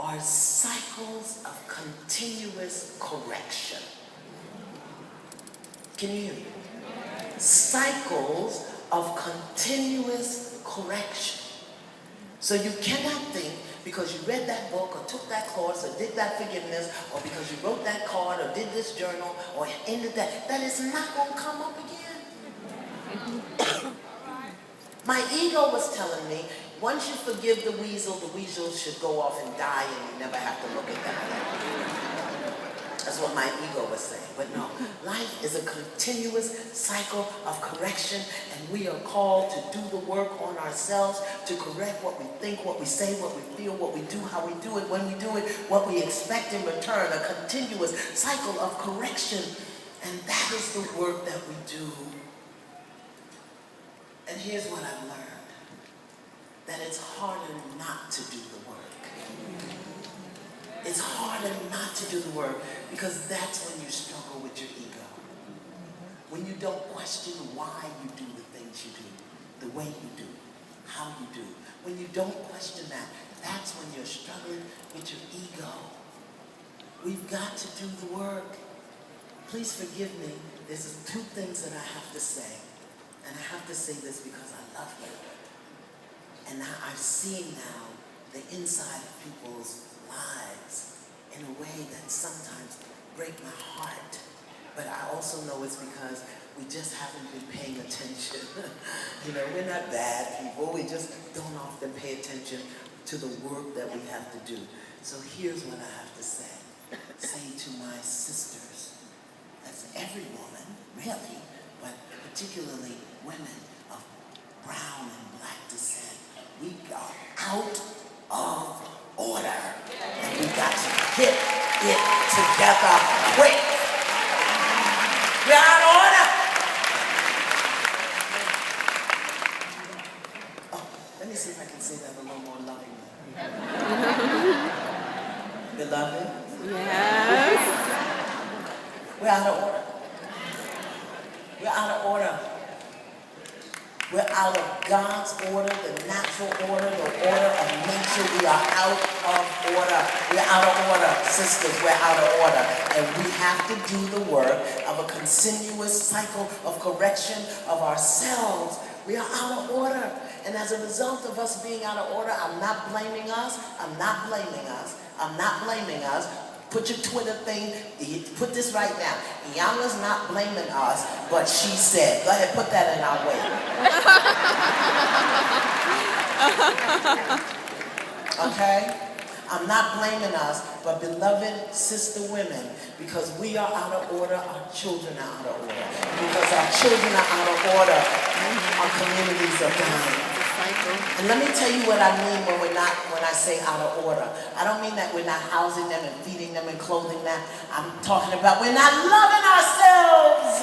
are cycles of continuous correction. Can you hear me? Cycles of continuous correction. So you cannot think because you read that book or took that course or did that forgiveness or because you wrote that card or did this journal or ended that it's not going to come up again. My ego was telling me, once you forgive the weasel should go off and die and you never have to look at that again. That's what my ego was saying. But no, life is a continuous cycle of correction, and we are called to do the work on ourselves, to correct what we think, what we say, what we feel, what we do, how we do it, when we do it, what we expect in return, a continuous cycle of correction. And that is the work that we do. And here's what I've learned, that it's harder not to do the work. It's harder not to do the work because that's when you struggle with your ego. When you don't question why you do the things you do, the way you do, how you do. When you don't question that, that's when you're struggling with your ego. We've got to do the work. Please forgive me. There's two things that I have to say. And I have to say this because I love you. And I've seen now the inside of people's lives in a way that sometimes break my heart. But I also know it's because we just haven't been paying attention. You know, we're not bad people. We just don't often pay attention to the work that we have to do. So here's what I have to say. Say to my sisters, that's every woman, really, but particularly women of brown and black descent, we are out of order. And we got to get it together quick. We're out of order. Oh, let me see if I can say that a little more lovingly. Beloved? Yes. We're out of order. We're out of order. We're out of God's order, the natural order, the order of nature. We are out of order. We're out of order, sisters. We're out of order. And we have to do the work of a continuous cycle of correction of ourselves. We are out of order. And as a result of us being out of order, I'm not blaming us. I'm not blaming us. I'm not blaming us. Put your Twitter thing, put this right now. Iyanla's not blaming us, but she said. Go ahead, put that in our way. Okay? I'm not blaming us, but beloved sister women, because we are out of order, our children are out of order. Because our children are out of order, our communities are dying. And let me tell you what I mean when I say out of order. I don't mean that we're not housing them and feeding them and clothing them. I'm talking about we're not loving ourselves.